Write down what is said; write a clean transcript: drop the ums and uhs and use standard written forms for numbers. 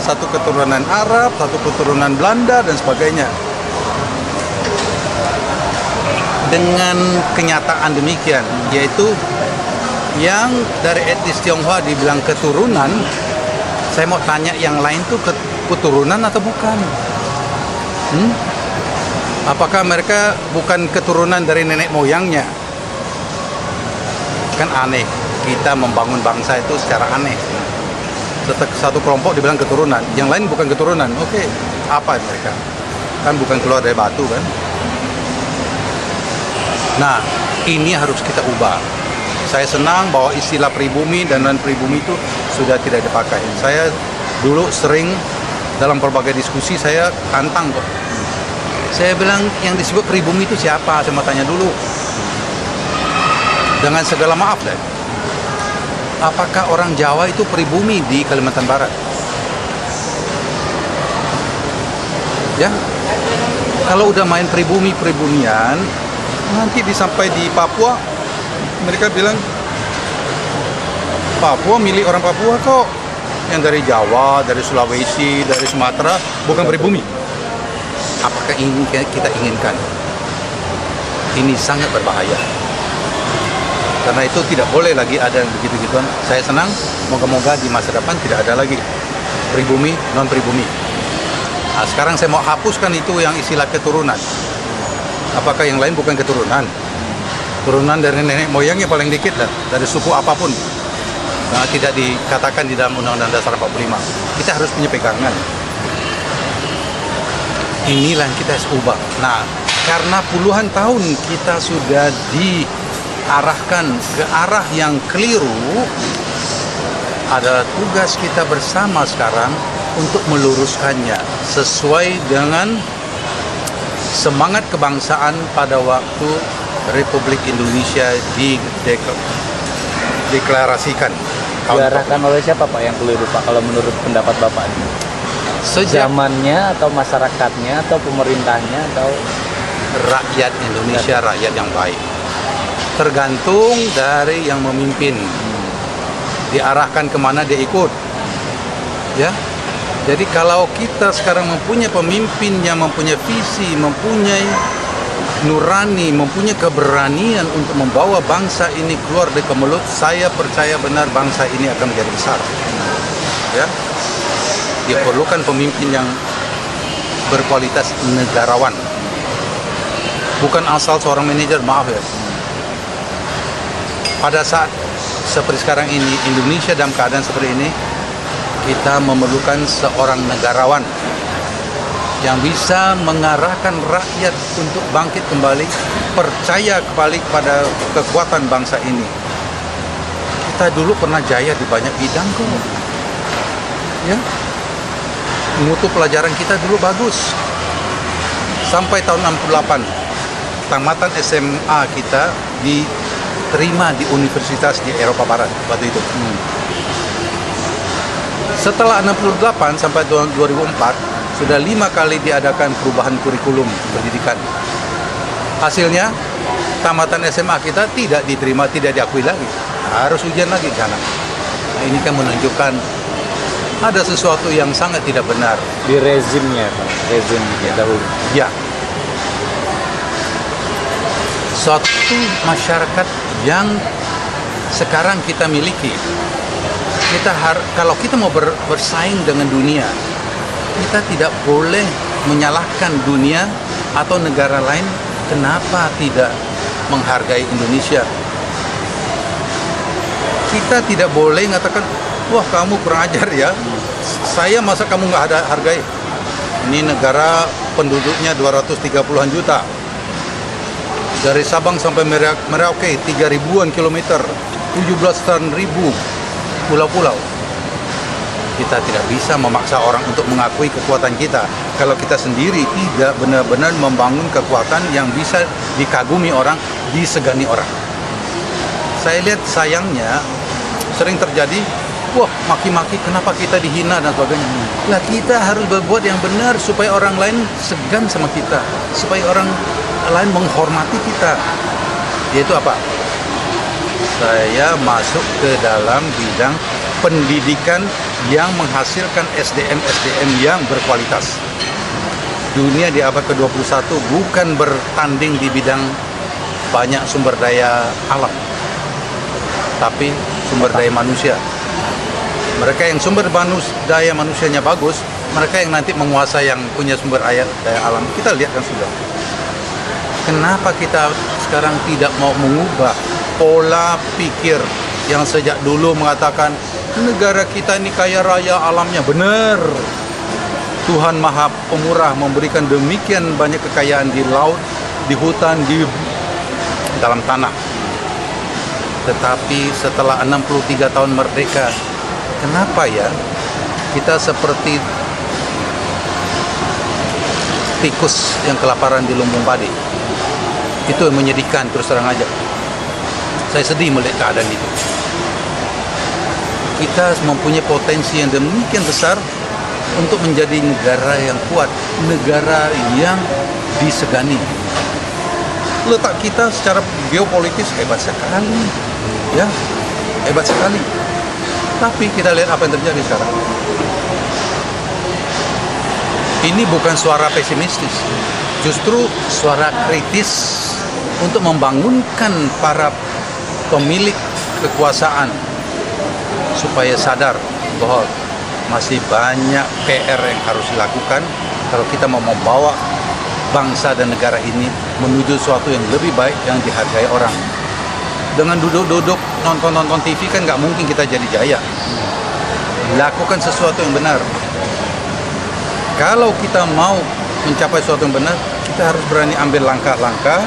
satu keturunan Arab, satu keturunan Belanda, dan sebagainya. Dengan kenyataan demikian, yaitu yang dari etnis Tionghoa dibilang keturunan, saya mau tanya yang lain tuh keturunan atau bukan? Apakah mereka bukan keturunan dari nenek moyangnya? Kan aneh, kita membangun bangsa itu secara aneh. Satu kelompok dibilang keturunan, yang lain bukan keturunan. Oke, apa mereka? Kan bukan keluar dari batu kan? Nah, ini harus kita ubah. Saya senang bahwa istilah pribumi dan non-pribumi itu sudah tidak dipakai. Saya dulu sering dalam berbagai diskusi saya tantang kok. Saya bilang yang disebut pribumi itu siapa? Saya mau tanya dulu. Dengan segala maaf deh. Apakah orang Jawa itu pribumi di Kalimantan Barat? Ya. Kalau udah main pribumi-pribumian, nanti sampai di Papua, mereka bilang Papua milik orang Papua kok. Yang dari Jawa, dari Sulawesi, dari Sumatera bukan pribumi. Apakah ini kita inginkan? Ini sangat berbahaya. Karena itu tidak boleh lagi ada yang begitu-gituan. Saya senang, moga-moga di masa depan tidak ada lagi pribumi, non-pribumi. Nah, sekarang saya mau hapuskan itu yang istilah keturunan. Apakah yang lain bukan keturunan? Turunan dari nenek moyangnya paling dikit lah, dari suku apapun. Nah, tidak dikatakan di dalam Undang-Undang Dasar 45. Kita harus punya pegangan. Inilah yang kita harus ubah. Nah, karena puluhan tahun kita sudah diarahkan ke arah yang keliru, adalah tugas kita bersama sekarang untuk meluruskannya sesuai dengan semangat kebangsaan pada waktu Republik Indonesia dideklarasikan. Diarahkan oleh siapa Pak yang keliru Pak kalau menurut pendapat Bapak ini? Zamannya atau masyarakatnya atau pemerintahnya atau rakyat Indonesia, rakyat yang baik. Tergantung dari yang memimpin. Diarahkan kemana dia ikut. Ya. Jadi kalau kita sekarang mempunyai pemimpin yang mempunyai visi, mempunyai nurani, mempunyai keberanian untuk membawa bangsa ini keluar dari kemelut, saya percaya benar bangsa ini akan menjadi besar. Ya. Diperlukan pemimpin yang berkualitas negarawan. Bukan asal seorang manajer, maaf ya. Pada saat seperti sekarang ini, Indonesia dalam keadaan seperti ini, kita memerlukan seorang negarawan yang bisa mengarahkan rakyat untuk bangkit kembali, percaya kembali pada kekuatan bangsa ini. Kita dulu pernah jaya di banyak bidang kok. Ya. Mutu pelajaran kita dulu bagus. Sampai tahun 68, tamatan SMA kita diterima di universitas di Eropa Barat waktu itu. Setelah 68 sampai 2004, sudah 5 kali diadakan perubahan kurikulum pendidikan. Hasilnya, tamatan SMA kita tidak diterima, tidak diakui lagi. Harus ujian lagi di sana. Nah, ini kan menunjukkan ada sesuatu yang sangat tidak benar di rezimnya Pak, rezim dahulu. Ya. Suatu masyarakat yang sekarang kita miliki. Kalau kita mau bersaing dengan dunia, kita tidak boleh menyalahkan dunia atau negara lain kenapa tidak menghargai Indonesia. Kita tidak boleh mengatakan, wah kamu kurang ajar ya, saya masa kamu nggak ada hargai. Ini negara penduduknya 230-an juta. Dari Sabang sampai Merauke 3.000-an kilometer, 17 ribu pulau-pulau. Kita tidak bisa memaksa orang untuk mengakui kekuatan kita kalau kita sendiri tidak benar-benar membangun kekuatan yang bisa dikagumi orang, disegani orang. Saya lihat sayangnya sering terjadi, wah maki-maki kenapa kita dihina dan sebagainya. Lah kita harus berbuat yang benar supaya orang lain segan sama kita, supaya orang lain menghormati kita. Yaitu apa? Saya masuk ke dalam bidang pendidikan yang menghasilkan SDM-SDM yang berkualitas. Dunia di abad ke-21 bukan bertanding di bidang banyak sumber daya alam, tapi sumber daya manusia. Mereka yang sumber daya manusianya bagus, mereka yang nanti menguasai yang punya sumber daya alam. Kita lihat kan sudah. Kenapa kita sekarang tidak mau mengubah pola pikir yang sejak dulu mengatakan negara kita ini kaya raya alamnya? Benar. Tuhan Maha Pemurah memberikan demikian banyak kekayaan di laut, di hutan, di dalam tanah. Tetapi setelah 63 tahun merdeka, kenapa ya kita seperti tikus yang kelaparan di lumbung padi? Itu yang menyedihkan, terus terang aja. Saya sedih melihat keadaan itu. Kita mempunyai potensi yang demikian besar untuk menjadi negara yang kuat, negara yang disegani. Letak kita secara geopolitis hebat sekali, ya, hebat sekali. Tapi kita lihat apa yang terjadi sekarang. Ini bukan suara pesimistis, justru suara kritis untuk membangunkan para pemilik kekuasaan supaya sadar bahwa masih banyak PR yang harus dilakukan kalau kita mau membawa bangsa dan negara ini menuju sesuatu yang lebih baik, yang dihargai orang. Dengan duduk-duduk nonton TV kan nggak mungkin kita jadi jaya. Lakukan sesuatu yang benar. Kalau kita mau mencapai sesuatu yang benar, kita harus berani ambil langkah-langkah